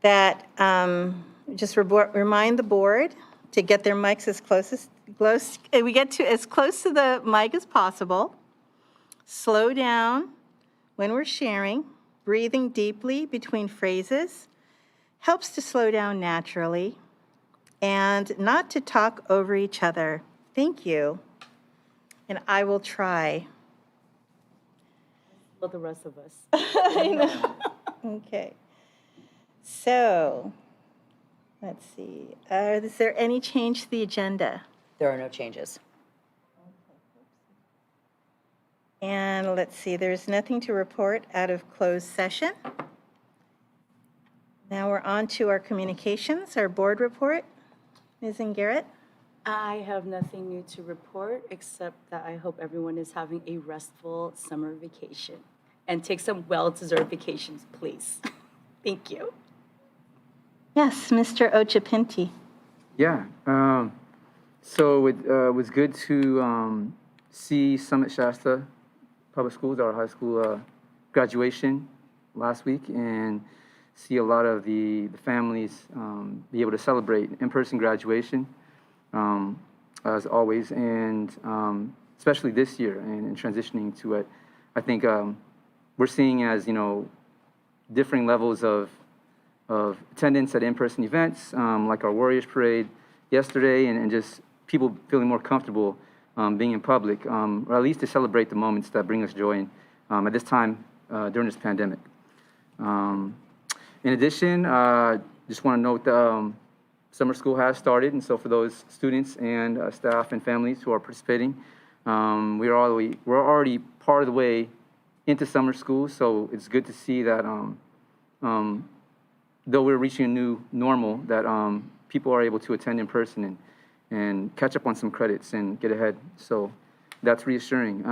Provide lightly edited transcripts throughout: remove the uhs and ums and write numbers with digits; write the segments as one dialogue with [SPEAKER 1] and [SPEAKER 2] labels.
[SPEAKER 1] that just remind the board to get their mics as close, we get to as close to the mic as possible. Slow down when we're sharing, breathing deeply between phrases helps to slow down naturally, and not to talk over each other. Thank you. And I will try.
[SPEAKER 2] Well, the rest of us.
[SPEAKER 1] I know. Okay. So, let's see. Is there any change to the agenda?
[SPEAKER 3] There are no changes.
[SPEAKER 1] And let's see, there's nothing to report out of closed session. Now we're on to our communications, our board report. Ms. Garrett?
[SPEAKER 2] I have nothing new to report except that I hope everyone is having a restful summer vacation. And take some well-deserved vacations, please. Thank you.
[SPEAKER 1] Yes, Mr. Ochapinti.
[SPEAKER 4] Yeah. So it was good to see Summit Shasta Public Schools, our high school graduation last week, and see a lot of the families be able to celebrate in-person graduation, as always, and especially this year and transitioning to it. I think we're seeing as, differing levels of attendance at in-person events, like our Warriors Parade yesterday, and just people feeling more comfortable being in public, or at least to celebrate the moments that bring us joy at this time during this pandemic. In addition, just want to note that summer school has started, and so for those students and staff and families who are participating, we're already part of the way into summer school, so it's good to see that though we're reaching a new normal, that people are able to attend in person and catch up on some credits and get ahead. So that's reassuring.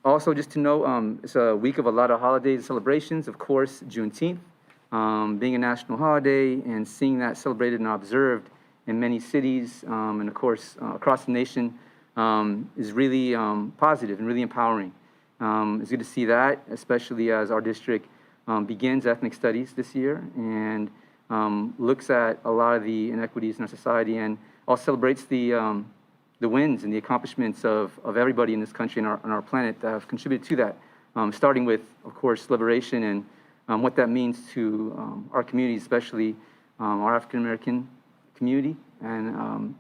[SPEAKER 4] Also, just to note, it's a week of a lot of holidays and celebrations. Of course, Juneteenth, being a national holiday and seeing that celebrated and observed in many cities and, of course, across the nation is really positive and really empowering. It's good to see that, especially as our district begins ethnic studies this year and looks at a lot of the inequities in our society and also celebrates the wins and the accomplishments of everybody in this country and on our planet that have contributed to that, starting with, of course, liberation and what that means to our community, especially our African-American community and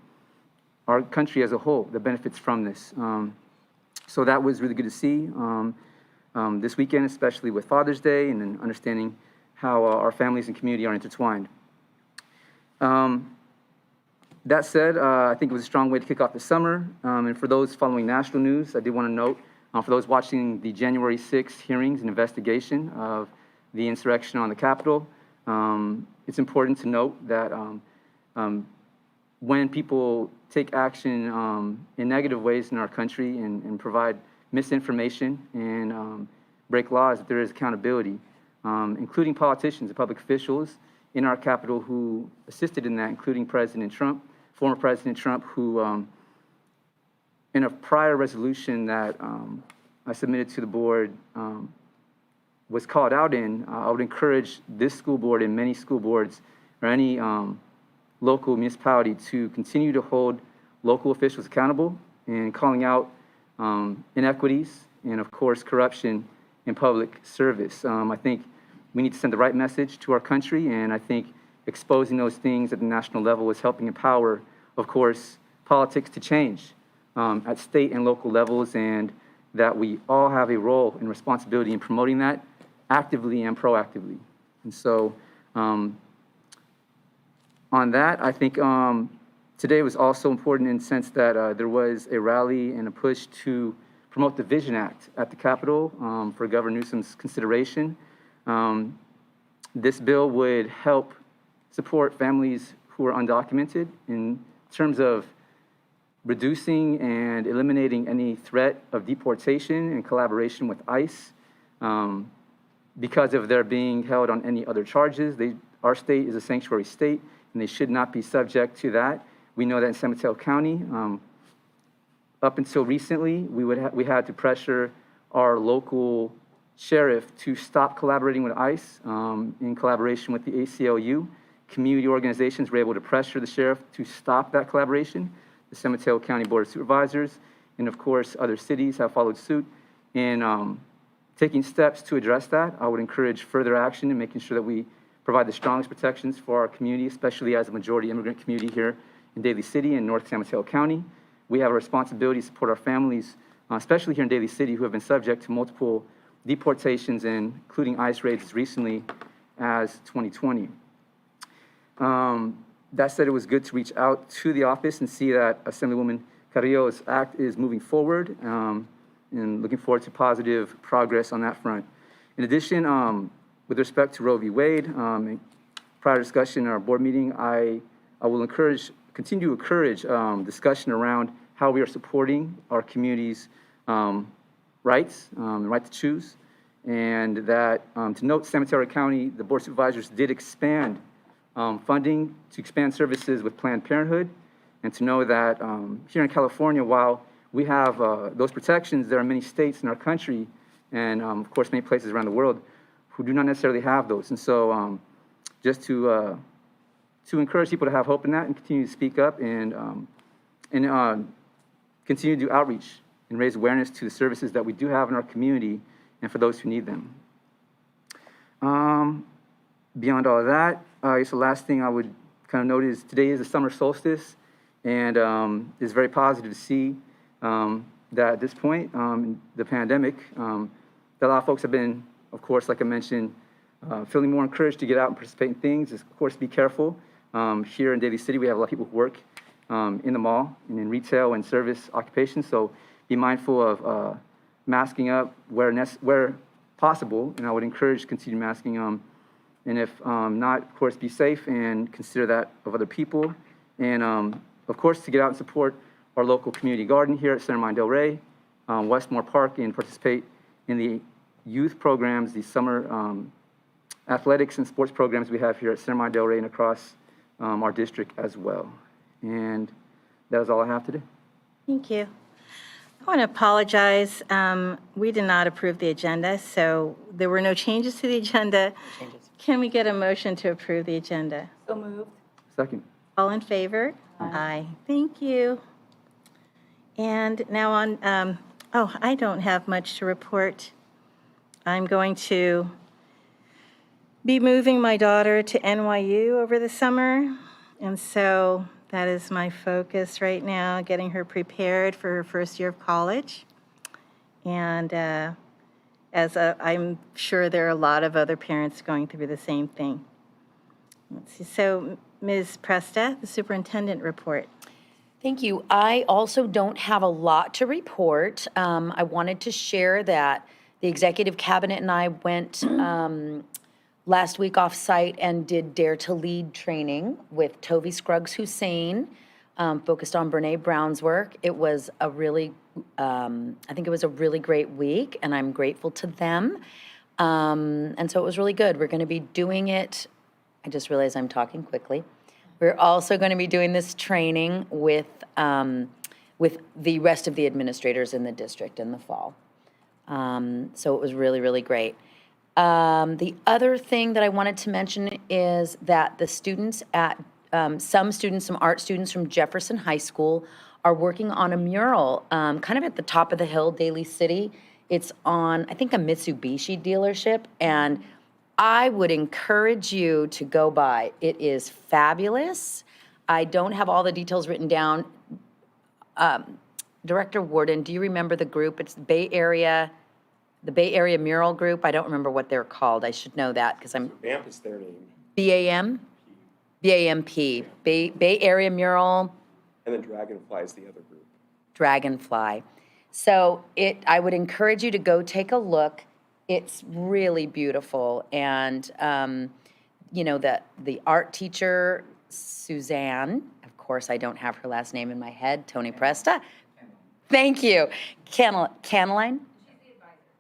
[SPEAKER 4] our country as a whole that benefits from this. So that was really good to see this weekend, especially with Father's Day and then understanding how our families and community are intertwined. That said, I think it was a strong way to kick off the summer. And for those following national news, I did want to note, for those watching the January 6th hearings and investigation of the insurrection on the Capitol, it's important to note that when people take action in negative ways in our country and provide misinformation and break laws, that there is accountability, including politicians and public officials in our Capitol who assisted in that, including President Trump, former President Trump, who in a prior resolution that I submitted to the board was called out in, I would encourage this school board and many school boards or any local municipality to continue to hold local officials accountable and calling out inequities and, of course, corruption in public service. I think we need to send the right message to our country, and I think exposing those things at the national level is helping empower, of course, politics to change at state and local levels, and that we all have a role and responsibility in promoting that actively and proactively. And so on that, I think today was also important in the sense that there was a rally and a push to promote the Vision Act at the Capitol for Governor Newsom's consideration. This bill would help support families who are undocumented in terms of reducing and eliminating any threat of deportation in collaboration with ICE because of their being held on any other charges. Our state is a sanctuary state, and they should not be subject to that. We know that in San Mateo County, up until recently, we had to pressure our local sheriff to stop collaborating with ICE in collaboration with the ACLU. Community organizations were able to pressure the sheriff to stop that collaboration. The San Mateo County Board of Supervisors and, of course, other cities have followed suit in taking steps to address that. I would encourage further action in making sure that we provide the strongest protections for our community, especially as a majority immigrant community here in Daly City and North San Mateo County. We have a responsibility to support our families, especially here in Daly City, who have been subject to multiple deportations, including ICE raids as recently as 2020. That said, it was good to reach out to the office and see that Assemblywoman Carrillo's act is moving forward, and looking forward to positive progress on that front. In addition, with respect to Roe v. Wade, in prior discussion in our board meeting, I will continue to encourage discussion around how we are supporting our community's rights, the right to choose, and that to note, San Mateo County, the Board of Supervisors did expand funding to expand services with Planned Parenthood, and to know that here in California, while we have those protections, there are many states in our country, and of course many places around the world, who do not necessarily have those. And so just to encourage people to have hope in that and continue to speak up and continue to do outreach and raise awareness to the services that we do have in our community and for those who need them. Beyond all of that, I guess the last thing I would kind of note is today is the summer solstice, and it's very positive to see that at this point in the pandemic, that a lot of folks have been, of course, like I mentioned, feeling more encouraged to get out and participate in things. Of course, be careful. Here in Daly City, we have a lot of people who work in the mall and in retail and service occupations, so be mindful of masking up where possible, and I would encourage continued masking. And if not, of course, be safe and consider that of other people. And of course, to get out and support our local community garden here at Serramonte Del Rey, Westmore Park, and participate in the youth programs, the summer athletics and sports programs we have here at Serramonte Del Rey and across our district as well. And that is all I have today.
[SPEAKER 1] Thank you. I want to apologize. We did not approve the agenda, so there were no changes to the agenda. Can we get a motion to approve the agenda?
[SPEAKER 2] So moved.
[SPEAKER 4] Second.
[SPEAKER 1] All in favor? Aye. Thank you. And now on, I don't have much to report. I'm going to be moving my daughter to NYU over the summer, and so that is my focus right now, getting her prepared for her first year of college. And I'm sure there are a lot of other parents going through the same thing. Let's see. So, Ms. Presta, the superintendent report.
[SPEAKER 3] Thank you. I also don't have a lot to report. I wanted to share that the executive cabinet and I went last week off-site and did Dare to Lead training with Tovi Scruggs-Hussein, focused on Brene Brown's work. It was a really, I think it was a really great week, and I'm grateful to them. And so it was really good. We're going to be doing it. I just realized I'm talking quickly. We're also going to be doing this training with the rest of the administrators in the district in the fall. So it was really, really great. The other thing that I wanted to mention is that the students at, some art students from Jefferson High School are working on a mural kind of at the top of the hill, Daly City. It's on, I think, a Mitsubishi dealership, and I would encourage you to go by. It is fabulous. I don't have all the details written down. Director Warden, do you remember the group? It's the Bay Area Mural Group. I don't remember what they're called. I should know that because I'm.
[SPEAKER 5] BAMP is their name.
[SPEAKER 3] BAM? BAMP. Bay Area Mural.
[SPEAKER 5] And then Dragonfly is the other group.
[SPEAKER 3] Dragonfly. So I would encourage you to go take a look. It's really beautiful. And, the art teacher, Suzanne, of course, I don't have her last name in my head, Tony Presta. Thank you. Caneline?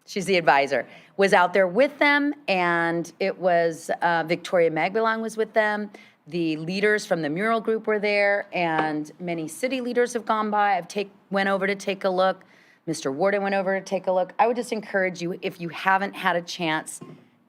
[SPEAKER 3] She's the advisor. Was out there with them, and it was Victoria Magbalang was with them. The leaders from the mural group were there, and many city leaders have gone by. Went over to take a look. Mr. Warden went over to take a look. I would just encourage you, if you haven't had a chance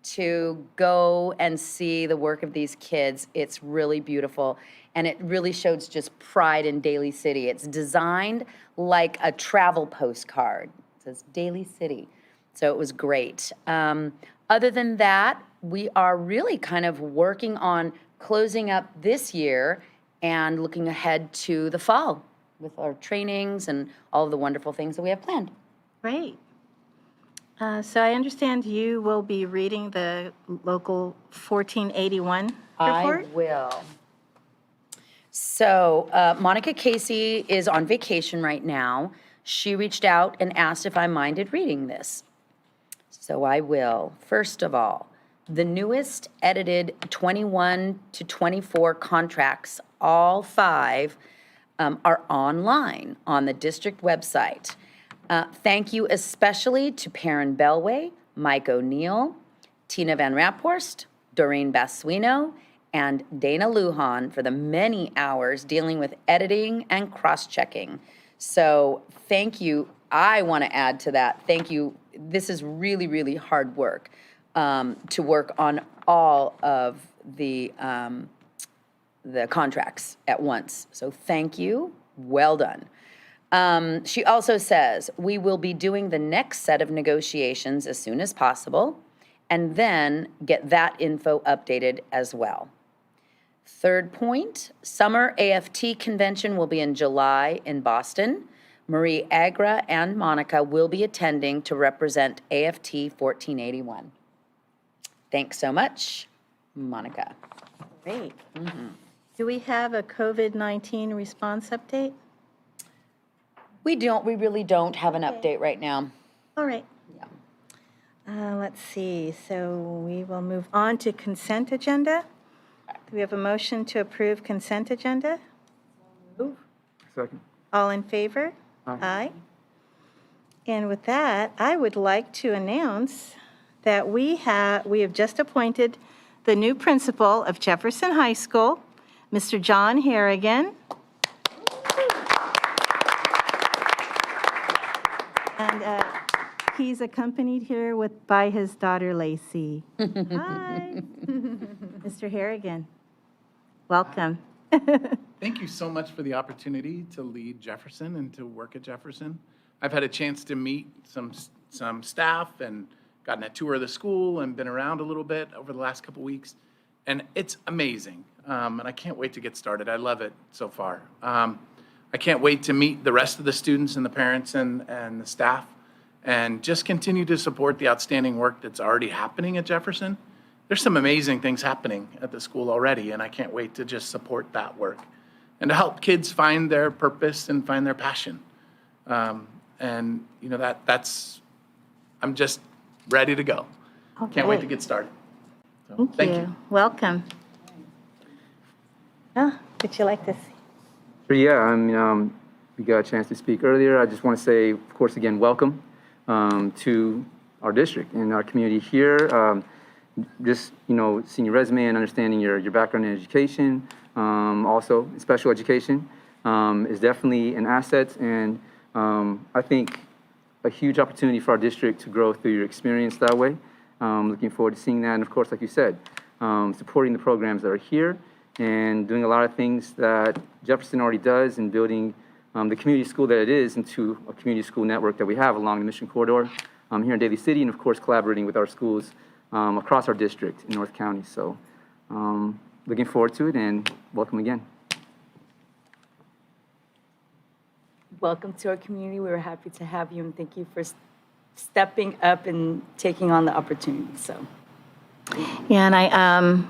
[SPEAKER 3] to go and see the work of these kids, it's really beautiful. And it really shows just pride in Daly City. It's designed like a travel postcard. It says Daly City. So it was great. Other than that, we are really kind of working on closing up this year and looking ahead to the fall with our trainings and all of the wonderful things that we have planned.
[SPEAKER 1] Great. So I understand you will be reading the local 1481 report?
[SPEAKER 3] I will. So Monica Casey is on vacation right now. She reached out and asked if I minded reading this. So I will. First of all, the newest edited 21 to 24 contracts, all 5, are online on the district website. Thank you especially to Perrin Belway, Mike O'Neill, Tina Van Raphorst, Doreen Basuino, and Dana Lujan for the many hours dealing with editing and cross-checking. So thank you. I want to add to that. Thank you. This is really, really hard work to work on all of the contracts at once. So thank you. Well done. She also says, we will be doing the next set of negotiations as soon as possible, and then get that info updated as well. Third point, summer AFT convention will be in July in Boston. Marie Agra and Monica will be attending to represent AFT 1481. Thanks so much, Monica.
[SPEAKER 1] Great. Do we have a COVID-19 response update?
[SPEAKER 3] We really don't have an update right now.
[SPEAKER 1] All right. Let's see. So we will move on to consent agenda. Do we have a motion to approve consent agenda?
[SPEAKER 4] Second.
[SPEAKER 1] All in favor? Aye. And with that, I would like to announce that we have just appointed the new principal of Jefferson High School, Mr. John Harrigan. And he's accompanied here by his daughter, Lacey. Hi. Mr. Harrigan, welcome.
[SPEAKER 6] Thank you so much for the opportunity to lead Jefferson and to work at Jefferson. I've had a chance to meet some staff and gotten a tour of the school and been around a little bit over the last couple weeks. And it's amazing. And I can't wait to get started. I love it so far. I can't wait to meet the rest of the students and the parents and the staff and just continue to support the outstanding work that's already happening at Jefferson. There's some amazing things happening at the school already, and I can't wait to just support that work and to help kids find their purpose and find their passion. And you know, I'm just ready to go. Can't wait to get started. So, thank you.
[SPEAKER 1] Welcome. Would you like to see?
[SPEAKER 4] But yeah, I mean, we got a chance to speak earlier. I just want to say, of course, again, welcome to our district and our community here. Just, seeing your resume and understanding your background in education, also special education, is definitely an asset, and I think a huge opportunity for our district to grow through your experience that way. Looking forward to seeing that, and of course, like you said, supporting the programs that are here and doing a lot of things that Jefferson already does in building the community school that it is into a community school network that we have along the Mission Corridor here in Daly City, and of course, collaborating with our schools across our district in North County. So looking forward to it, and welcome again.
[SPEAKER 2] Welcome to our community. We were happy to have you, and thank you for stepping up and taking on the opportunity. So,
[SPEAKER 1] Yeah, and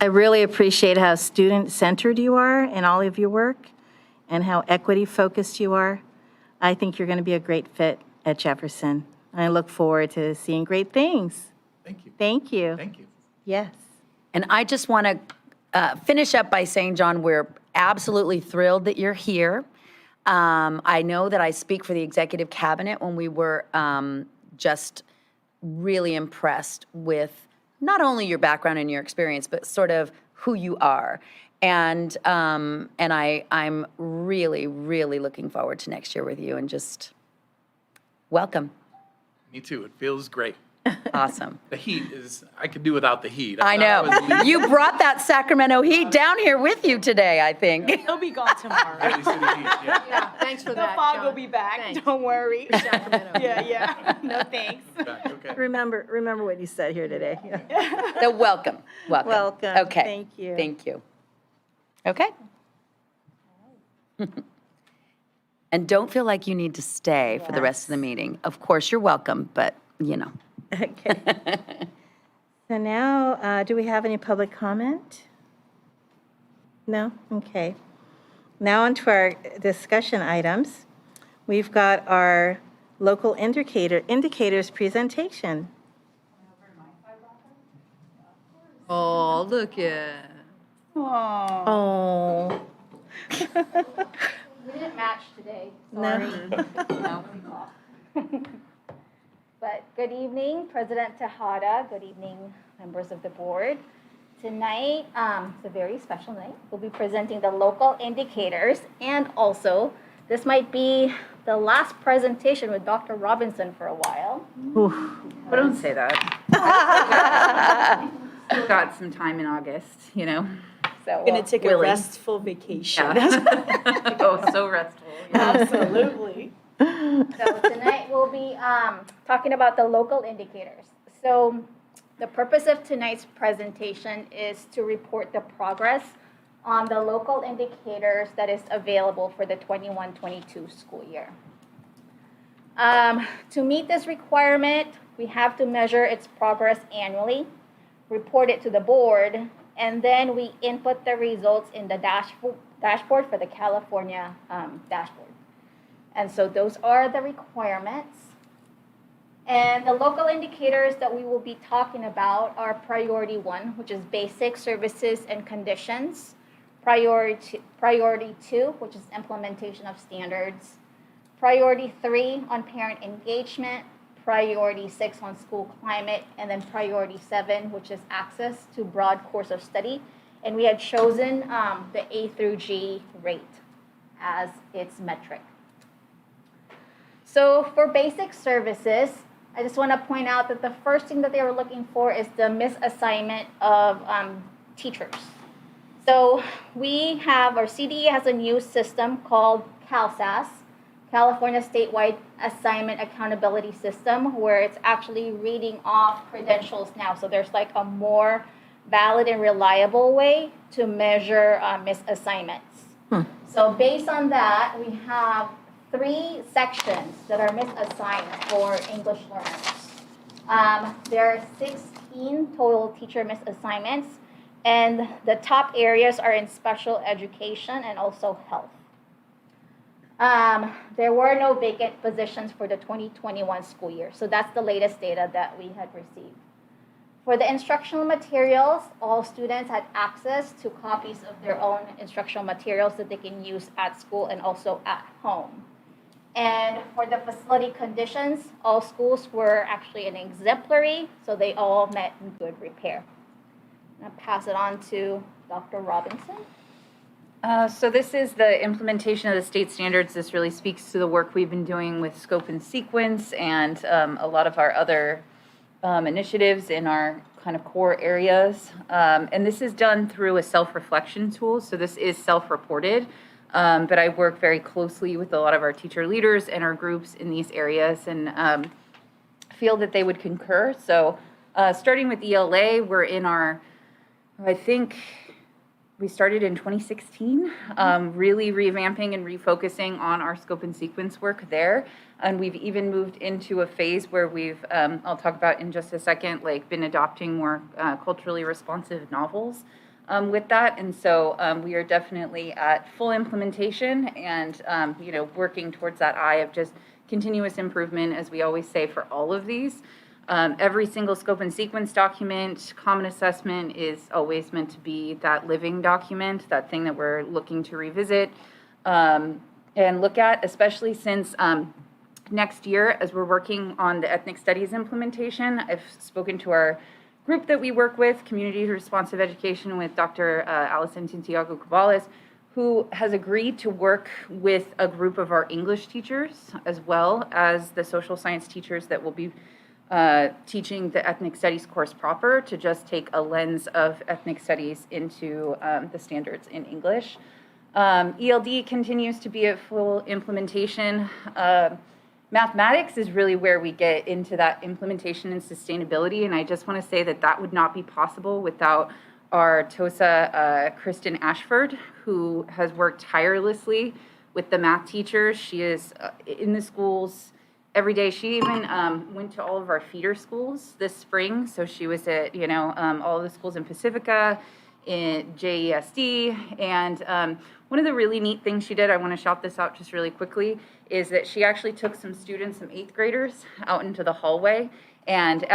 [SPEAKER 1] I really appreciate how student-centered you are in all of your work and how equity-focused you are. I think you're going to be a great fit at Jefferson. I look forward to seeing great things.
[SPEAKER 6] Thank you.
[SPEAKER 1] Thank you.
[SPEAKER 6] Thank you.
[SPEAKER 1] Yes.
[SPEAKER 3] And I just want to finish up by saying, John, we're absolutely thrilled that you're here. I know that I speak for the executive cabinet when we were just really impressed with not only your background and your experience, but sort of who you are. And I'm really, really looking forward to next year with you, and just Welcome.
[SPEAKER 6] Me too. It feels great.
[SPEAKER 3] Awesome.
[SPEAKER 6] The heat is, I could do without the heat.
[SPEAKER 3] I
[SPEAKER 6] thought was
[SPEAKER 3] know.
[SPEAKER 6] leaving
[SPEAKER 3] You brought that Sacramento heat down here with you today, I think.
[SPEAKER 2] He'll be gone tomorrow.
[SPEAKER 6] Daly City heat, yeah.
[SPEAKER 1] Yeah, thanks for
[SPEAKER 2] The
[SPEAKER 1] that,
[SPEAKER 2] fog will
[SPEAKER 1] John.
[SPEAKER 2] be back.
[SPEAKER 1] Thanks.
[SPEAKER 2] Don't worry.
[SPEAKER 1] Sacramento.
[SPEAKER 2] Yeah. No thanks.
[SPEAKER 6] Back, okay.
[SPEAKER 1] Remember what you said here today.
[SPEAKER 3] So welcome.
[SPEAKER 1] Welcome.
[SPEAKER 3] Okay.
[SPEAKER 1] Thank you.
[SPEAKER 3] Thank you. Okay. And don't feel like you need to stay for the rest of the meeting. Of course, you're welcome, but, you know.
[SPEAKER 1] Okay. So now, do we have any public comment? No? Okay. Now on to our discussion items. We've got our local indicators presentation.
[SPEAKER 7] Oh, look at.
[SPEAKER 1] Oh.
[SPEAKER 8] We didn't match today,
[SPEAKER 1] No.
[SPEAKER 8] sorry.
[SPEAKER 7] No.
[SPEAKER 8] But good evening, President Tejada, good evening, members of the board. Tonight, it's a very special night. We'll be presenting the local indicators, and also, this might be the last presentation with Dr. Robinson for a while.
[SPEAKER 7] Well, don't say that. Still got some time in August, you know?
[SPEAKER 8] So
[SPEAKER 2] I'm gonna take a
[SPEAKER 7] Willie.
[SPEAKER 2] restful vacation.
[SPEAKER 7] Oh, so restful.
[SPEAKER 2] Absolutely.
[SPEAKER 8] So tonight we'll be talking about the local indicators. So the purpose of tonight's presentation is to report the progress on the local indicators that is available for the 21-22 school year. To meet this requirement, we have to measure its progress annually, report it to the board, and then we input the results in the dashboard for the California dashboard. And so those are the requirements. And the local indicators that we will be talking about are priority 1, which is basic services and conditions. Priority 2, which is implementation of standards. Priority 3 on parent engagement. Priority 6 on school climate. And then priority 7, which is access to broad course of study. And we had chosen the A through G rate as its metric. So for basic services, I just want to point out that the first thing that they were looking for is the misassignment of teachers. So we have, our CDE has a new system called CalSAS, California Statewide Assignment Accountability System, where it's actually reading off credentials now. So there's like a more valid and reliable way to measure misassignments. So based on that, we have 3 sections that are misassigned for English learners. There are 16 total teacher misassignments, and the top areas are in special education and also health. There were no vacant positions for the 2021 school year, so that's the latest data that we had received. For the instructional materials, all students had access to copies of their own instructional materials that they can use at school and also at home. And for the facility conditions, all schools were actually an exemplary, so they all met in good repair. I'll pass it on to Dr. Robinson.
[SPEAKER 7] So this is the implementation of the state standards. This really speaks to the work we've been doing with scope and sequence and a lot of our other initiatives in our kind of core areas. And this is done through a self-reflection tool. So this is self-reported, but I work very closely with a lot of our teacher leaders and our groups in these areas and feel that they would concur. So starting with ELA, we're in our, I think, we started in 2016, really revamping and refocusing on our scope and sequence work there. And we've even moved into a phase where we've, I'll talk about in just a second, like been adopting more culturally responsive novels with that. And so we are definitely at full implementation and, working towards that eye of just continuous improvement, as we always say for all of these. Every single scope and sequence document, common assessment is always meant to be that living document, that thing that we're looking to revisit and look at, especially since next year, as we're working on the ethnic studies implementation, I've spoken to our group that we work with, Community Responsive Education, with Dr. Allison Santiago Cabales, who has agreed to work with a group of our English teachers as well as the social science teachers that will be teaching the ethnic studies course proper to just take a lens of ethnic studies into the standards in English. ELD continues to be at full implementation. Mathematics is really where we get into that implementation and sustainability, and I just want to say that that would not be possible without our TOSA, Kristen Ashford, who has worked tirelessly with the math teachers. She is in the schools every day. She even went to all of our feeder schools this spring, so she was at, all of the schools in Pacifica, in JUHSD, and one of the really neat things she did, I want to shout this out just really quickly, is that she actually took some students, some 8th graders, out into the hallway and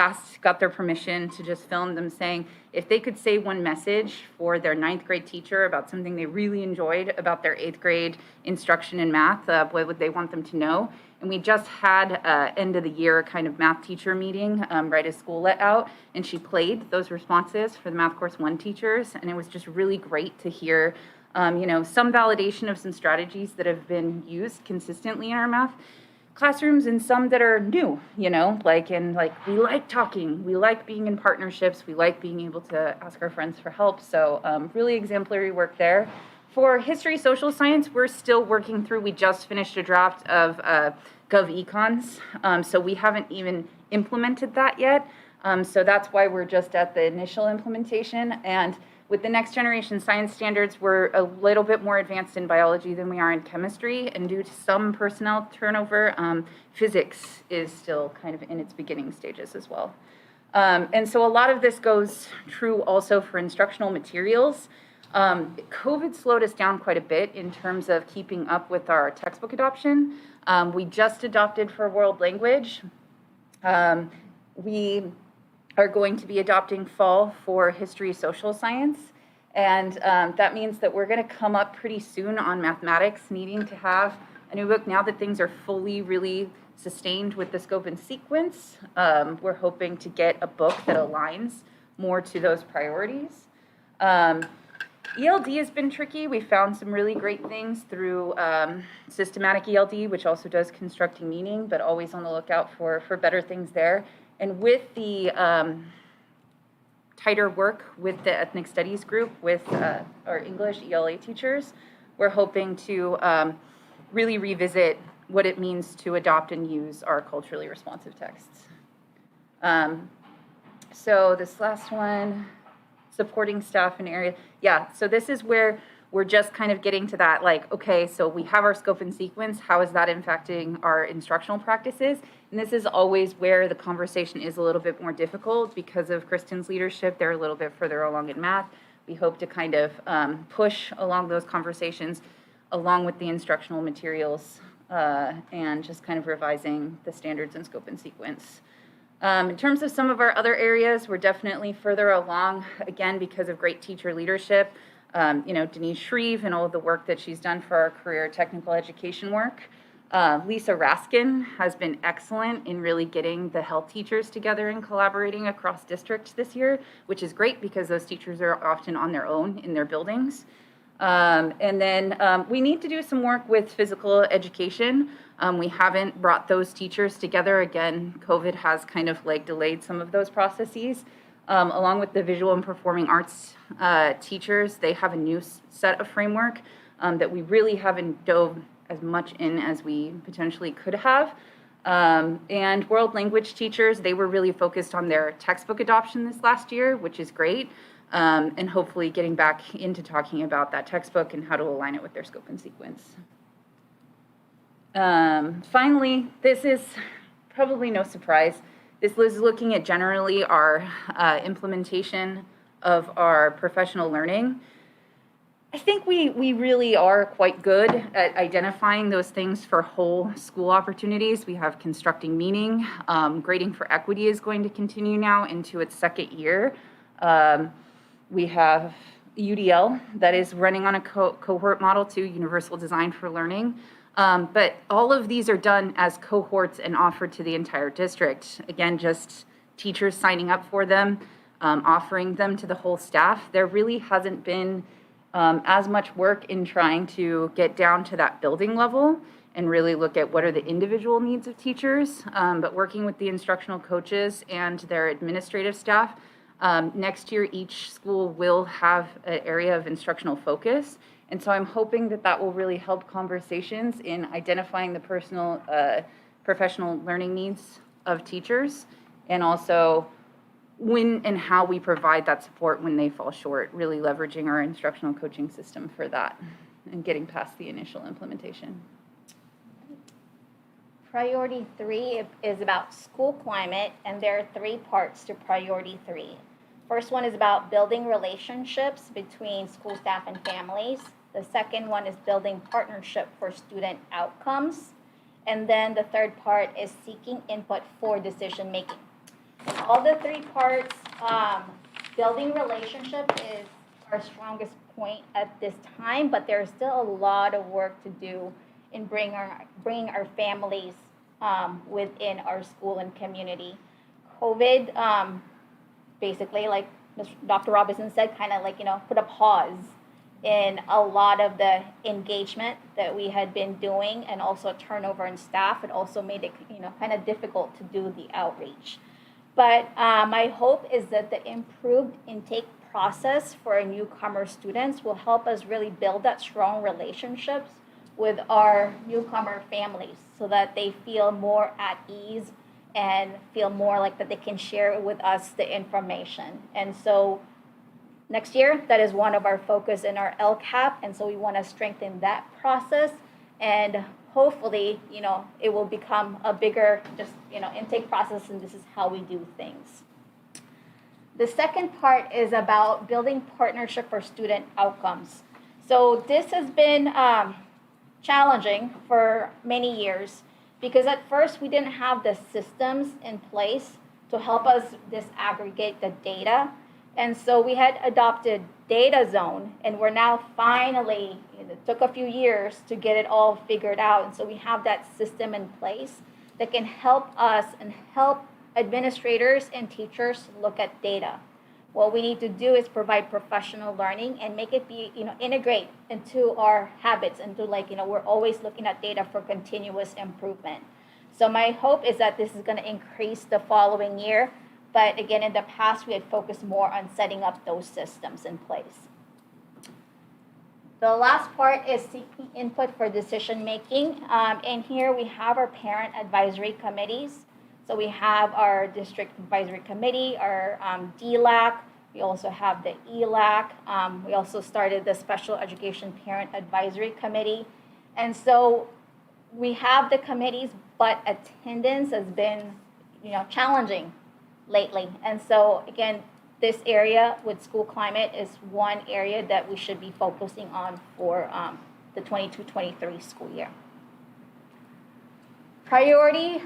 [SPEAKER 7] got their permission to just film them saying if they could say one message for their 9th grade teacher about something they really enjoyed about their 8th grade instruction in math, what would they want them to know? And we just had end of the year kind of math teacher meeting right as school let out, and she played those responses for the Math Course 1 teachers, and it was just really great to hear some validation of some strategies that have been used consistently in our math classrooms and some that are new, we like talking, we like being in partnerships, we like being able to ask our friends for help. So really exemplary work there. For history, social science, we're still working through, we just finished a draft of GovEcons, so we haven't even implemented that yet. So that's why we're just at the initial implementation. And with the next generation science standards, we're a little bit more advanced in biology than we are in chemistry, and due to some personnel turnover, physics is still kind of in its beginning stages as well. And so a lot of this goes true also for instructional materials. COVID slowed us down quite a bit in terms of keeping up with our textbook adoption. We just adopted for world language. We are going to be adopting fall for history, social science. And that means that we're going to come up pretty soon on mathematics, needing to have a new book now that things are fully really sustained with the scope and sequence. We're hoping to get a book that aligns more to those priorities. ELD has been tricky. We found some really great things through systematic ELD, which also does constructing meaning, but always on the lookout for better things there. And with the tighter work with the ethnic studies group, with our English ELA teachers, we're hoping to really revisit what it means to adopt and use our culturally responsive texts. So this last one, supporting staff in area. Yeah, so this is where we're just kind of getting to that, okay, so we have our scope and sequence. How is that impacting our instructional practices? And this is always where the conversation is a little bit more difficult because of Kristen's leadership. They're a little bit further along in math. We hope to kind of push along those conversations along with the instructional materials and just kind of revising the standards and scope and sequence. In terms of some of our other areas, we're definitely further along, again, because of great teacher leadership. Denise Shreve and all of the work that she's done for our career technical education work. Lisa Raskin has been excellent in really getting the health teachers together and collaborating across districts this year, which is great because those teachers are often on their own in their buildings. And then we need to do some work with physical education. We haven't brought those teachers together. Again, COVID has kind of delayed some of those processes. Along with the visual and performing arts teachers, they have a new set of framework that we really haven't dove as much in as we potentially could have. And world language teachers, they were really focused on their textbook adoption this last year, which is great, and hopefully getting back into talking about that textbook and how to align it with their scope and sequence. Finally, this is probably no surprise. This is looking at generally our implementation of our professional learning. I think we really are quite good at identifying those things for whole school opportunities. We have constructing meaning. Grading for equity is going to continue now into its second year. We have UDL that is running on a cohort model too, Universal Design for Learning. But all of these are done as cohorts and offered to the entire district. Again, just teachers signing up for them, offering them to the whole staff. There really hasn't been as much work in trying to get down to that building level and really look at what are the individual needs of teachers, but working with the instructional coaches and their administrative staff. Next year, each school will have an area of instructional focus. And so I'm hoping that that will really help conversations in identifying the professional learning needs of teachers, and also when and how we provide that support when they fall short, really leveraging our instructional coaching system for that and getting past the initial implementation.
[SPEAKER 8] Priority 3 is about school climate, and there are 3 parts to priority 3. First one is about building relationships between school staff and families. The second one is building partnership for student outcomes. And then the third part is seeking input for decision making. All the 3 parts, building relationship is our strongest point at this time, but there's still a lot of work to do in bringing our families within our school and community. COVID, basically, like Dr. Robinson said, kind of like, put a pause in a lot of the engagement that we had been doing, and also turnover in staff. It also made it, kind of difficult to do the outreach. But my hope is that the improved intake process for our newcomer students will help us really build that strong relationships with our newcomer families, so that they feel more at ease and feel more like that they can share with us the information. And so next year, that is one of our focus in our LCAP, and so we want to strengthen that process, and hopefully, it will become a bigger intake process, and this is how we do things. The second part is about building partnership for student outcomes. So this has been challenging for many years, because at first we didn't have the systems in place to help us disaggregate the data. And so we had adopted Data Zone, and we're now finally, it took a few years to get it all figured out. And so we have that system in place that can help us and help administrators and teachers look at data. What we need to do is provide professional learning and make it be, integrate into our habits, into we're always looking at data for continuous improvement. So my hope is that this is going to increase the following year. But again, in the past, we had focused more on setting up those systems in place. The last part is seeking input for decision making. And here we have our parent advisory committees. So we have our district advisory committee, our DLAC. We also have the ELAC. We also started the special education parent advisory committee. And so we have the committees, but attendance has been, challenging lately. And so again, this area with school climate is one area that we should be focusing on for the 22-23 school year. Priority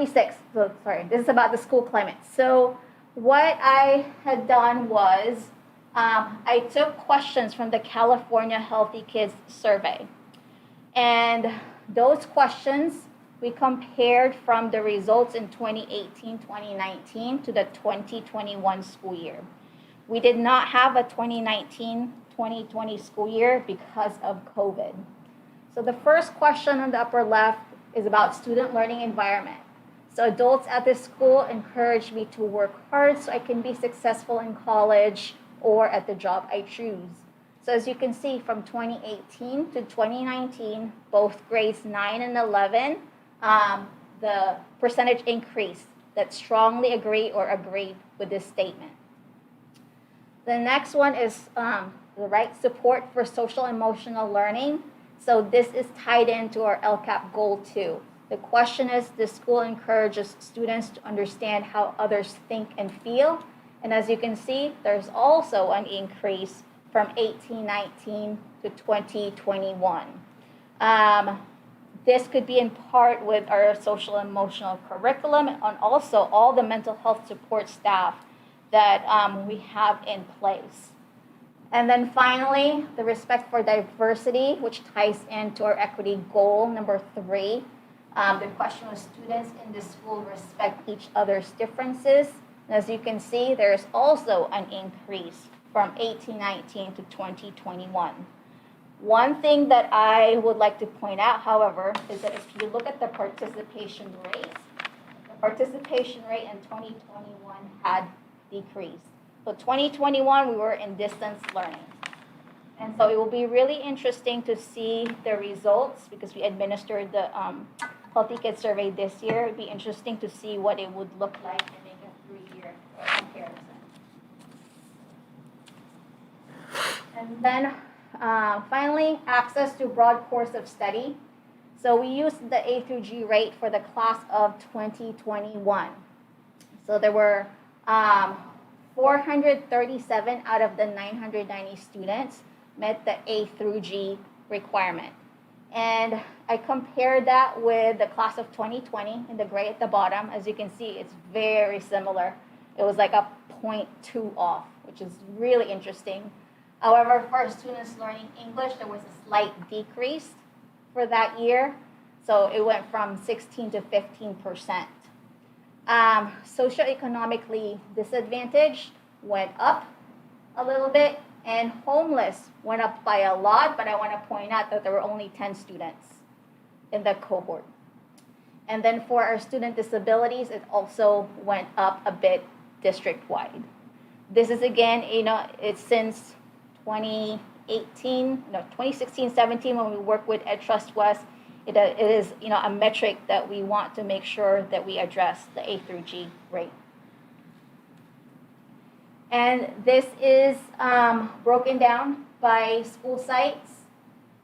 [SPEAKER 8] 6, so sorry, this is about the school climate. So what I had done was I took questions from the California Healthy Kids survey. And those questions we compared from the results in 2018-2019 to the 2021 school year. We did not have a 2019-2020 school year because of COVID. So the first question on the upper left is about student learning environment. So adults at this school encourage me to work hard so I can be successful in college or at the job I choose. So as you can see, from 2018 to 2019, both grades 9 and 11, the percentage increase that strongly agree or agreed with this statement. The next one is the right support for social emotional learning. So this is tied into our LCAP goal 2. The question is, the school encourages students to understand how others think and feel. And as you can see, there's also an increase from 18-19 to 2021. This could be in part with our social emotional curriculum and also all the mental health support staff that we have in place. And then finally, the respect for diversity, which ties into our equity goal number 3. The question was, students in the school respect each other's differences. And as you can see, there's also an increase from 1819 to 2021. One thing that I would like to point out, however, is that if you look at the participation rate in 2021 had decreased. So 2021, we were in distance learning. And so it will be really interesting to see the results because we administered the Healthy Kids Survey this year. It'd be interesting to see what it would look like in a 3-year comparison. And then finally, access to broad course of study. So we used the A through G rate for the class of 2021. So there were 437 out of the 990 students met the A through G requirement. And I compared that with the class of 2020 in the gray at the bottom. As you can see, it's very similar. It was like a 0.2 off, which is really interesting. However, for students learning English, there was a slight decrease for that year. So it went from 16 to 15%. Socioeconomically disadvantaged went up a little bit, and homeless went up by a lot, but I want to point out that there were only 10 students in the cohort. And then for our student disabilities, it also went up a bit district-wide. This is again, it's since 2016-17 when we work with Ed Trust West. It is a metric that we want to make sure that we address the A through G rate. And this is broken down by school sites.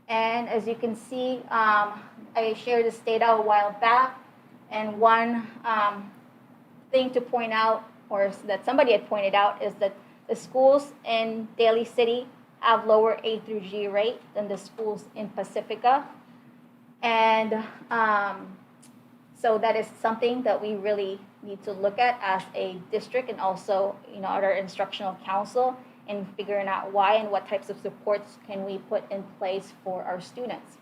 [SPEAKER 8] And as you can see, I shared this data a while back. And one thing to point out, or that somebody had pointed out, is that the schools in Daly City have lower A through G rate than the schools in Pacifica. And so that is something that we really need to look at as a district and also, our instructional council in figuring out why and what types of supports can we put in place for our students.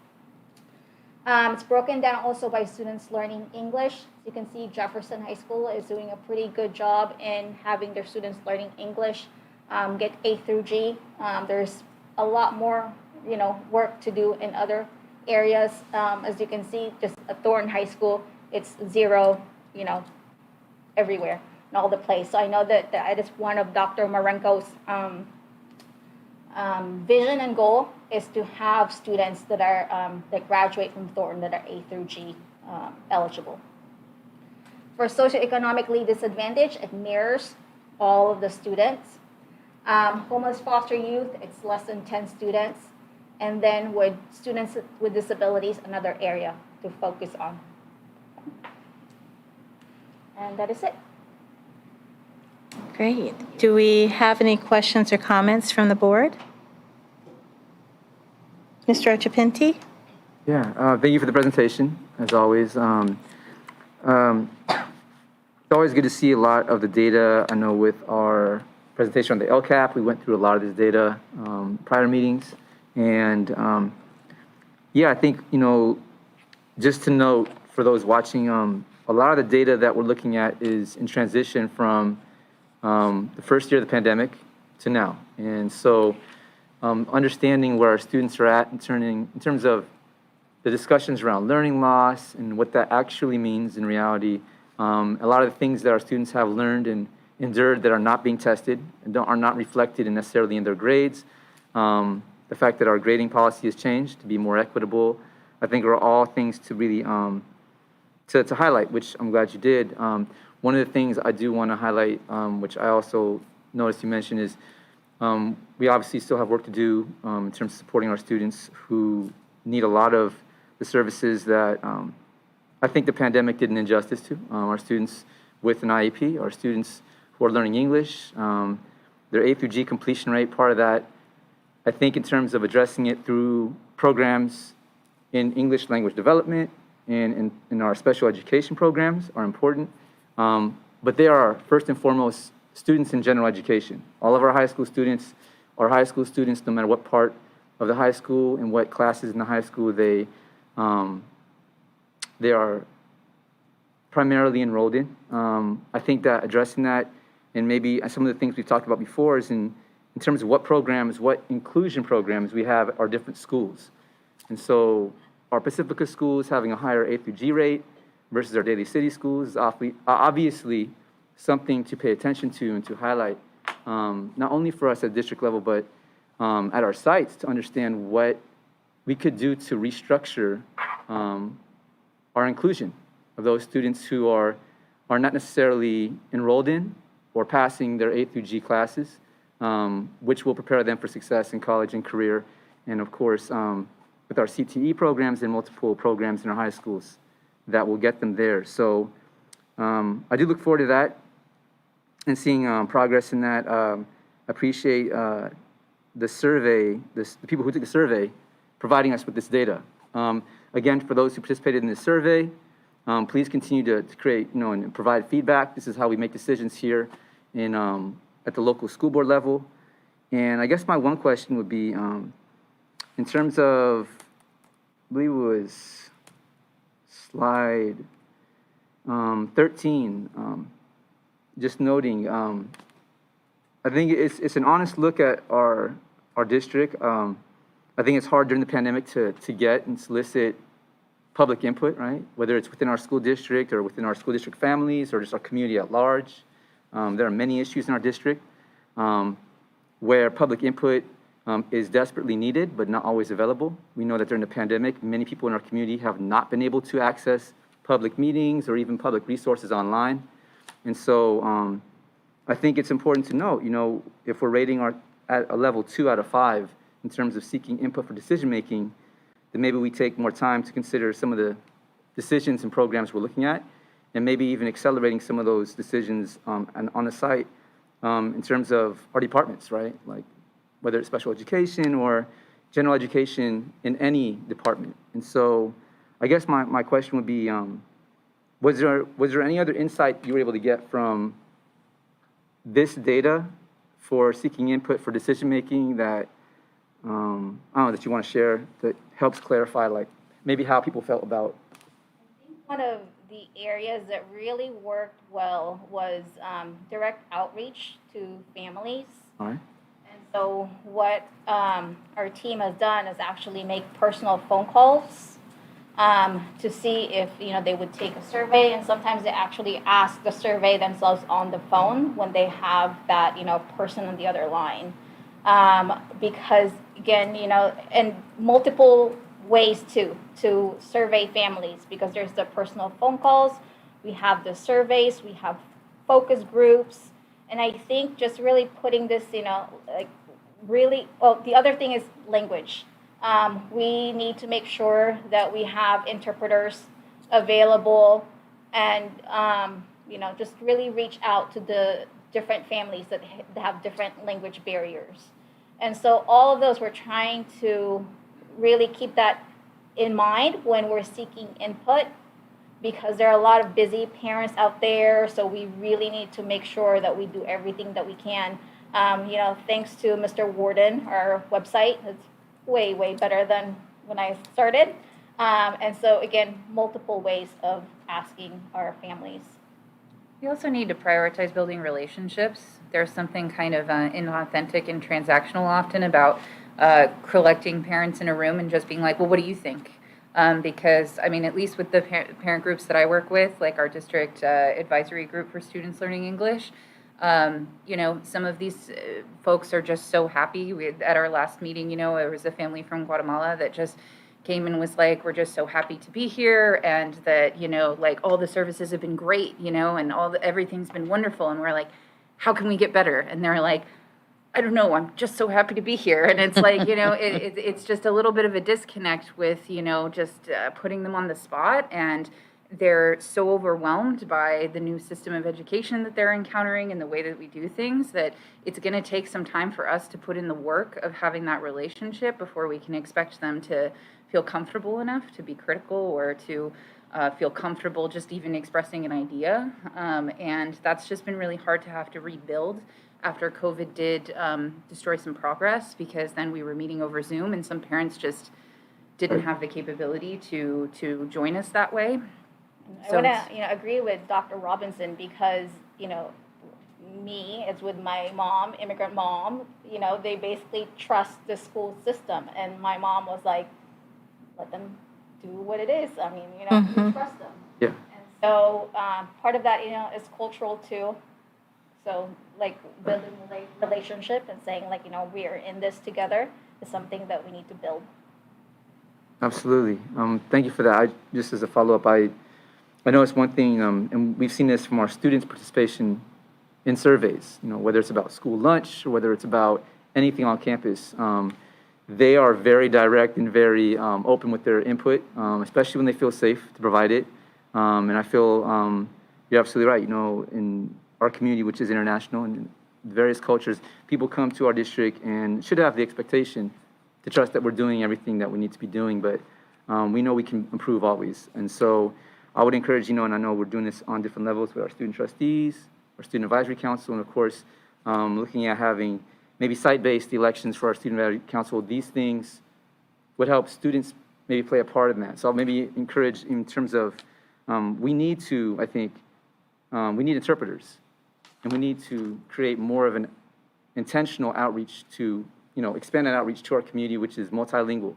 [SPEAKER 8] It's broken down also by students learning English. You can see Jefferson High School is doing a pretty good job in having their students learning English get A through G. There's a lot more, work to do in other areas. As you can see, just at Thornton High School, it's 0, everywhere in all the place. So I know that is one of Dr. Marenko's vision and goal is to have students that are that graduate from Thornton that are A through G eligible. For socioeconomically disadvantaged, it mirrors all of the students. Homeless foster youth, it's less than 10 students. And then with students with disabilities, another area to focus on. And that is it.
[SPEAKER 1] Great. Do we have any questions or comments from the board? Mr. Ochapinti?
[SPEAKER 4] Yeah, thank you for the presentation, as always. It's always good to see a lot of the data. I know with our presentation on the LCAP, we went through a lot of this data prior meetings. And yeah, I think, just to note for those watching, a lot of the data that we're looking at is in transition from the first year of the pandemic to now. And so understanding where our students are at in terms of the discussions around learning loss and what that actually means in reality, a lot of the things that our students have learned and endured that are not being tested and are not reflected necessarily in their grades. The fact that our grading policy has changed to be more equitable, I think are all things to really to highlight, which I'm glad you did. One of the things I do want to highlight, which I also noticed you mentioned, is we obviously still have work to do in terms of supporting our students who need a lot of the services that I think the pandemic did an injustice to. Our students with an IEP, our students who are learning English, their A through G completion rate, part of that, I think in terms of addressing it through programs in English language development and in our special education programs are important. But they are first and foremost students in general education. All of our high school students are high school students no matter what part of the high school and what classes in the high school they are primarily enrolled in. I think that addressing that and maybe some of the things we've talked about before is in in terms of what programs, what inclusion programs we have at our different schools. And so our Pacifica schools having a higher A through G rate versus our Daly City schools is obviously something to pay attention to and to highlight, not only for us at district level, but at our sites to understand what we could do to restructure our inclusion of those students who are not necessarily enrolled in or passing their A through G classes, which will prepare them for success in college and career, and of course, with our CTE programs and multiple programs in our high schools that will get them there. So I do look forward to that and seeing progress in that. Appreciate the survey, the people who took the survey, providing us with this data. Again, for those who participated in this survey, please continue to create, and provide feedback. This is how we make decisions here in at the local school board level. And I guess my one question would be, in terms of, I believe it was slide 13, just noting, I think it's an honest look at our district. I think it's hard during the pandemic to get and solicit public input, right? Whether it's within our school district or within our school district families or just our community at large. There are many issues in our district where public input is desperately needed, but not always available. We know that during the pandemic, many people in our community have not been able to access public meetings or even public resources online. And so I think it's important to note, if we're rating at a level 2 out of 5 in terms of seeking input for decision-making, then maybe we take more time to consider some of the decisions and programs we're looking at, and maybe even accelerating some of those decisions on the site in terms of our departments, right? Like whether it's special education or general education in any department. And so I guess my question would be, was there any other insight you were able to get from this data for seeking input for decision-making that, I don't know, that you want to share that helps clarify, like, maybe how people felt about?
[SPEAKER 8] I think one of the areas that really worked well was direct outreach to families.
[SPEAKER 4] All right.
[SPEAKER 8] And so what our team has done is actually make personal phone calls to see if they would take a survey, and sometimes they actually ask the survey themselves on the phone when they have that person on the other line, because again and multiple ways to survey families, because there's the personal phone calls, we have the surveys, we have focus groups, and I think just really putting this really, well, the other thing is language. We need to make sure that we have interpreters available, and just really reach out to the different families that have different language barriers. And so all of those, we're trying to really keep that in mind when we're seeking input, because there are a lot of busy parents out there, so we really need to make sure that we do everything that we can. Thanks to Mr. Warden, our website is way, way better than when I started. And so, again, multiple ways of asking our families.
[SPEAKER 7] We also need to prioritize building relationships. There's something kind of inauthentic and transactional often about collecting parents in a room and just being like, well, what do you think? Because, at least with the parent groups that I work with, like our district advisory group for students learning English, some of these folks are just so happy. At our last meeting, it was a family from Guatemala that just came and was like, we're just so happy to be here, and that, all the services have been great, and everything's been wonderful. And we're like, how can we get better? And they're like, I don't know, I'm just so happy to be here. And it's like, it's just a little bit of a disconnect with, just putting them on the spot, and they're so overwhelmed by the new system of education that they're encountering and the way that we do things, that it's going to take some time for us to put in the work of having that relationship before we can expect them to feel comfortable enough to be critical or to feel comfortable just even expressing an idea. And that's just been really hard to have to rebuild after COVID did destroy some progress, because then we were meeting over Zoom and some parents just didn't have the capability to join us that way.
[SPEAKER 8] I want to agree with Dr. Robinson, because me, it's with my mom, immigrant mom. You know, they basically trust the school system. And my mom was like, let them do what it is. I mean, you know, we trust them.
[SPEAKER 4] Yeah.
[SPEAKER 8] And so part of that, you know, is cultural too. So like building relationship and saying like, you know, we are in this together is something that we need to build.
[SPEAKER 4] Absolutely. Thank you for that. Just as a follow-up, I know it's one thing, and we've seen this from our students' participation in surveys, you know, whether it's about school lunch or whether it's about anything on campus. They are very direct and very open with their input, especially when they feel safe to provide it. And I feel you're absolutely right. You know, in our community, which is international and various cultures, people come to our district and should have the expectation to trust that we're doing everything that we need to be doing, but we know we can improve always. And so I would encourage, you know, and I know we're doing this on different levels with our student trustees, our student advisory council, and of course, looking at having maybe site-based elections for our student advisory council. These things would help students maybe play a part in that. So I'll maybe encourage in terms of, we need to, I think, we need interpreters, and we need to create more of an intentional outreach to, you know, expand that outreach to our community, which is multilingual,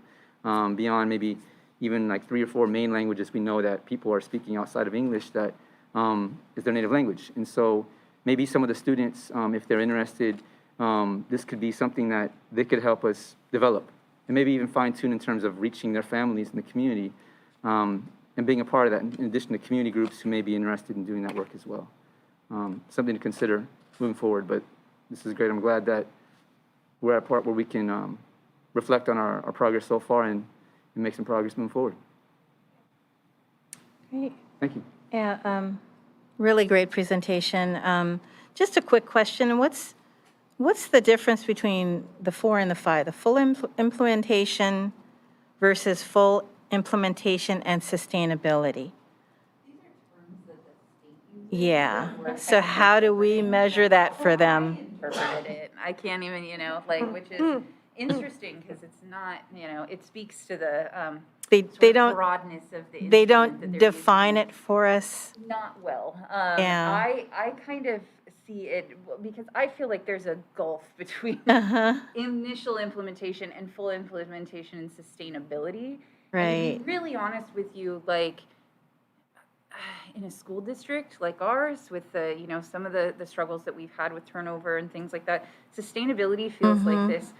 [SPEAKER 4] beyond maybe even like 3 or 4 main languages we know that people are speaking outside of English that is their native language. And so maybe some of the students, if they're interested, this could be something that they could help us develop and maybe even fine tune in terms of reaching their families in the community and being a part of that, in addition to community groups who may be interested in doing that work as well. Something to consider moving forward, but this is great. I'm glad that we're at a part where we can reflect on our progress so far and make some progress moving forward.
[SPEAKER 1] Great.
[SPEAKER 4] Thank you.
[SPEAKER 1] Yeah, really great presentation. Just a quick question. What's the difference between the 4 and the 5? The full implementation versus full implementation and sustainability? Yeah. So how do we measure that for them?
[SPEAKER 7] Interpreted it. I can't even, you know, like, which is interesting because it's not, you know, it speaks to the
[SPEAKER 1] They
[SPEAKER 7] sort of
[SPEAKER 1] don't
[SPEAKER 7] broadness of the
[SPEAKER 1] they
[SPEAKER 7] instrument that
[SPEAKER 1] don't
[SPEAKER 7] they're
[SPEAKER 1] define
[SPEAKER 7] using.
[SPEAKER 1] it for us.
[SPEAKER 7] Not well.
[SPEAKER 1] Yeah.
[SPEAKER 7] I kind of see it because I feel like there's a gulf between initial implementation and full implementation and sustainability. And
[SPEAKER 1] Right.
[SPEAKER 7] to be really honest with you, like in a school district like ours, with the, you know, some of the struggles that we've had with turnover and things like that, sustainability feels like this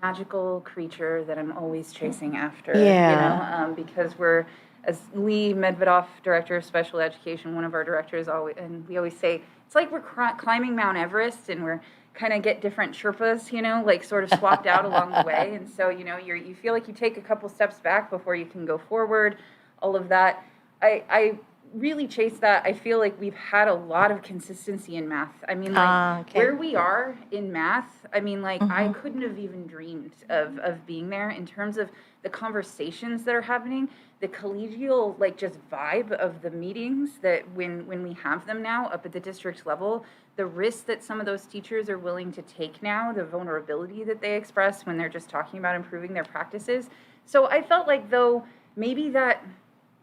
[SPEAKER 7] magical creature that I'm always chasing after.
[SPEAKER 1] Yeah.
[SPEAKER 7] You know, because we're, as Lee Medvedoff, Director of Special Education, one of our directors, always, and we always say, it's like we're climbing Mount Everest and we're kind of get different Sherpas, you know, like sort of swapped out along the way. And so, you know, you feel like you take a couple steps back before you can go forward, all of that. I really chase that. I feel like we've had a lot of consistency in math. I mean, like
[SPEAKER 1] okay.
[SPEAKER 7] where we are in math, I mean, like I couldn't have even dreamed of being there in terms of the conversations that are happening, the collegial, like just vibe of the meetings that when we have them now up at the district level, the risk that some of those teachers are willing to take now, the vulnerability that they express when they're just talking about improving their practices. So I felt like though maybe that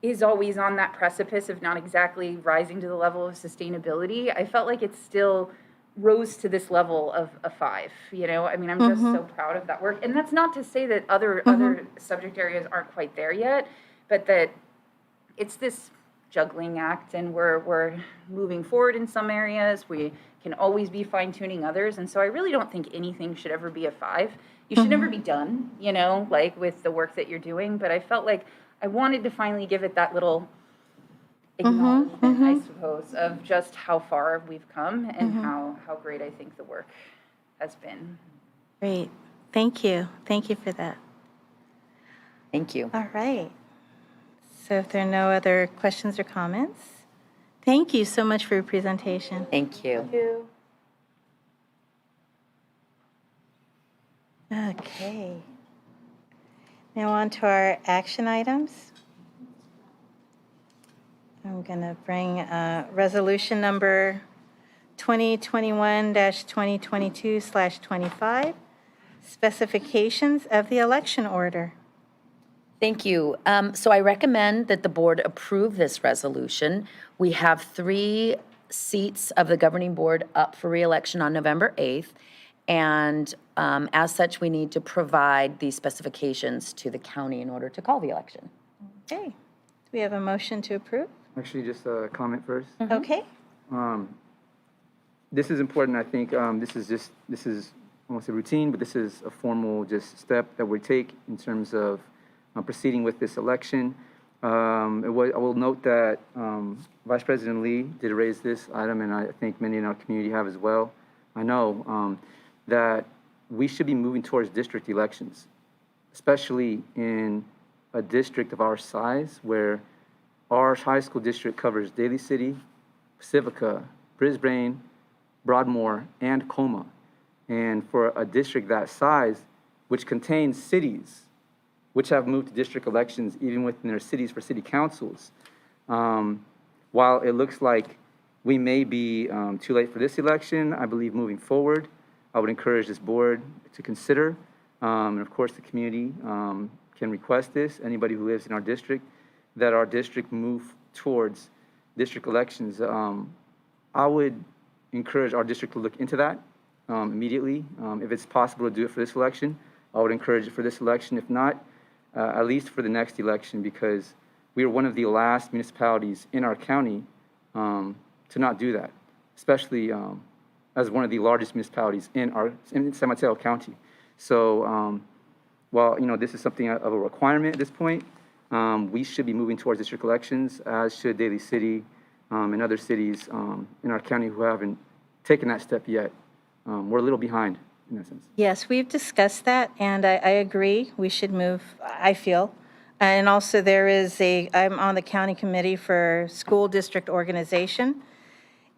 [SPEAKER 7] is always on that precipice of not exactly rising to the level of sustainability, I felt like it still rose to this level of a 5, you know? I mean, I'm just so proud of that work. And that's not to say that other subject areas aren't quite there yet, but that it's this juggling act and we're moving forward in some areas. We can always be fine-tuning others. And so I really don't think anything should ever be a 5. You should never be done, you know, like with the work that you're doing. But I felt like I wanted to finally give it that little acknowledgement, I suppose, of just how far we've come and how great I think the work has been.
[SPEAKER 1] Great. Thank you. Thank you for that.
[SPEAKER 3] Thank you.
[SPEAKER 1] All right. So if there are no other questions or comments, thank you so much for your presentation.
[SPEAKER 3] Thank you.
[SPEAKER 1] Okay. Now on to our action items. I'm going to bring resolution number 2021-2022/25, specifications of the election order.
[SPEAKER 3] Thank you. So I recommend that the board approve this resolution. We have 3 seats of the governing board up for reelection on November 8th. And as such, we need to provide these specifications to the county in order to call the election.
[SPEAKER 1] Okay. Do we have a motion to approve?
[SPEAKER 4] Actually, just a comment first.
[SPEAKER 1] Okay.
[SPEAKER 4] This is important, I think. This is, I won't say routine, but this is a formal just step that we take in terms of proceeding with this election. I will note that Vice President Lee did raise this item, and I think many in our community have as well. I know that we should be moving towards district elections, especially in a district of our size where our high school district covers Daly City, Pacifica, Brisbane, Broadmoor, and Coma. And for a district that size, which contains cities, which have moved to district elections even within their cities for city councils, while it looks like we may be too late for this election, I believe moving forward, I would encourage this board to consider, and of course the community can request this, anybody who lives in our district, that our district move towards district elections. I would encourage our district to look into that immediately. If it's possible to do it for this election, I would encourage it for this election. If not, at least for the next election, because we are one of the last municipalities in our county to not do that, especially as one of the largest municipalities in San Mateo County. So while this is something of a requirement at this point, we should be moving towards district elections, as should Daly City and other cities in our county who haven't taken that step yet. We're a little behind in that sense.
[SPEAKER 1] Yes, we've discussed that, and I agree. We should move, I feel. And also I'm on the county committee for school district organization,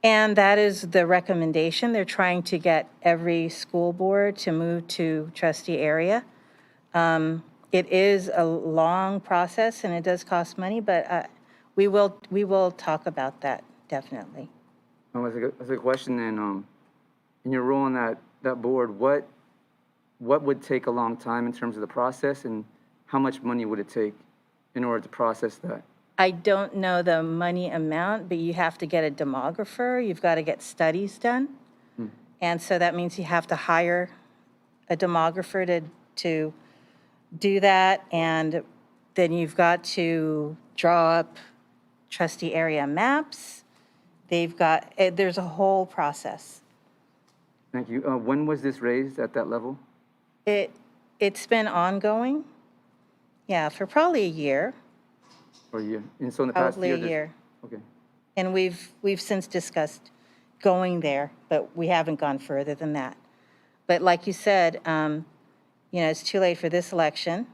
[SPEAKER 1] and that is the recommendation. They're trying to get every school board to move to trustee area. It is a long process and it does cost money, but we will talk about that, definitely.
[SPEAKER 4] As a question, then, in your role on that board, what would take a long time in terms of the process, and how much money would it take in order to process that?
[SPEAKER 1] I don't know the money amount, but you have to get a demographer, you've got to get studies done. And so that means you have to hire a demographer to do that, and then you've got to draw up trustee area maps. There's a whole process.
[SPEAKER 4] Thank you. When was this raised at that level?
[SPEAKER 1] It's been ongoing, yeah, for probably a year,
[SPEAKER 4] Or a year? And so in the past
[SPEAKER 1] probably
[SPEAKER 4] year?
[SPEAKER 1] a year.
[SPEAKER 4] Okay.
[SPEAKER 1] And we've since discussed going there, but we haven't gone further than that. But like you said, it's too late for this election,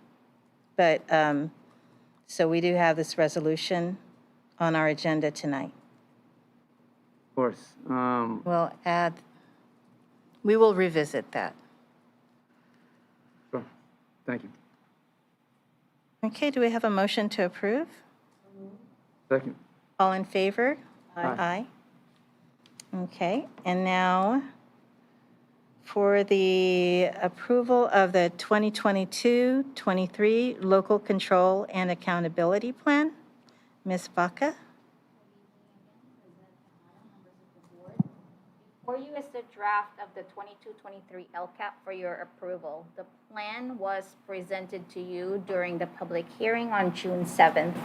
[SPEAKER 1] but, so we do have this resolution on our agenda tonight.
[SPEAKER 4] Of course.
[SPEAKER 1] We will revisit that.
[SPEAKER 4] Sure. Thank you.
[SPEAKER 1] Okay, do we have a motion to approve?
[SPEAKER 4] Second.
[SPEAKER 1] All in favor?
[SPEAKER 4] Aye.
[SPEAKER 1] Okay, and now for the approval of the 2022-23 Local Control and Accountability Plan, Ms. Baca?
[SPEAKER 8] Before you is the draft of the 22-23 LCAP for your approval. The plan was presented to you during the public hearing on June 7th.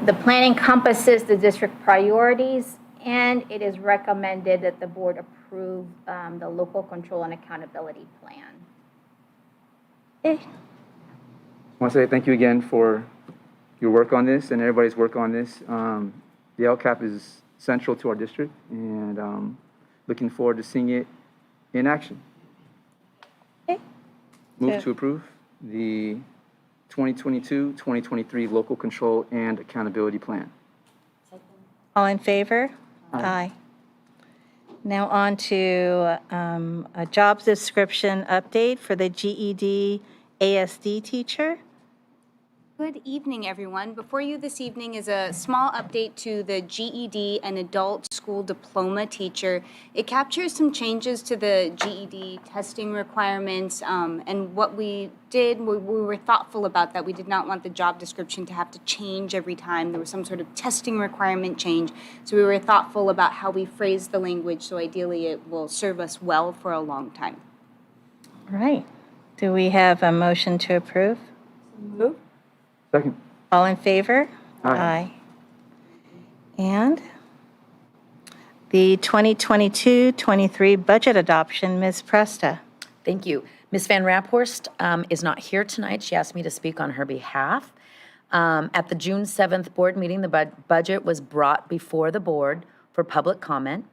[SPEAKER 8] The plan encompasses the district priorities, and it is recommended that the board approve the local control and accountability plan.
[SPEAKER 1] Okay.
[SPEAKER 4] I want to say thank you again for your work on this and everybody's work on this. The LCAP is central to our district, and looking forward to seeing it in action.
[SPEAKER 1] Okay.
[SPEAKER 4] Move to approve the 2022-2023 Local Control and Accountability Plan.
[SPEAKER 1] All in favor? Aye. Now on to a job description update for the GED ASD teacher.
[SPEAKER 9] Good evening, everyone. Before you this evening is a small update to the GED and Adult School Diploma Teacher. It captures some changes to the GED testing requirements, and what we did, we were thoughtful about that. We did not want the job description to have to change every time there was some sort of testing requirement change. So we were thoughtful about how we phrased the language, so ideally it will serve us well for a long time.
[SPEAKER 1] All right. Do we have a motion to approve?
[SPEAKER 2] Move.
[SPEAKER 4] Second.
[SPEAKER 1] All in favor?
[SPEAKER 4] Aye.
[SPEAKER 1] And the 2022-23 budget adoption, Ms. Presta.
[SPEAKER 3] Thank you. Ms. Van Raphorst is not here tonight. She asked me to speak on her behalf. At the June 7th board meeting, the budget was brought before the board for public comment.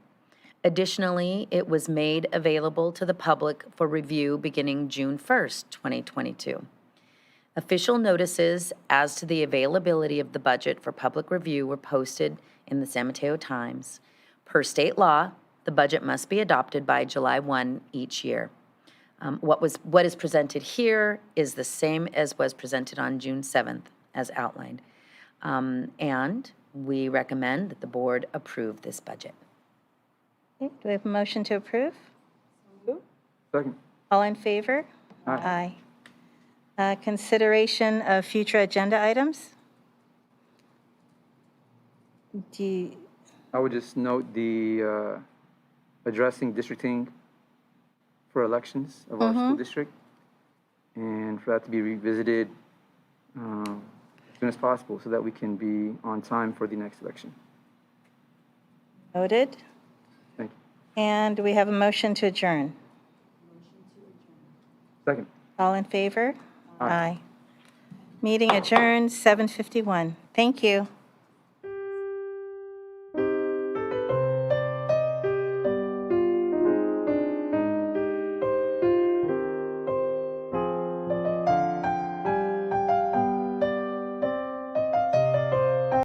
[SPEAKER 3] Additionally, it was made available to the public for review beginning June 1st, 2022. Official notices as to the availability of the budget for public review were posted in the San Mateo Times. Per state law, the budget must be adopted by July 1 each year. What is presented here is the same as was presented on June 7th, as outlined. And we recommend that the board approve this budget.
[SPEAKER 1] Okay, do we have a motion to approve?
[SPEAKER 4] Second.
[SPEAKER 1] All in favor?
[SPEAKER 4] Aye.
[SPEAKER 1] Consideration of future agenda items?
[SPEAKER 4] I would just note the addressing districting for elections of our school district, and for that to be revisited as soon as possible so that we can be on time for the next election.
[SPEAKER 1] Noted.
[SPEAKER 4] Thank you.
[SPEAKER 1] And do we have a motion to adjourn?
[SPEAKER 4] Second.
[SPEAKER 1] All in favor?
[SPEAKER 4] Aye.
[SPEAKER 1] Meeting adjourned, 7:51. Thank you.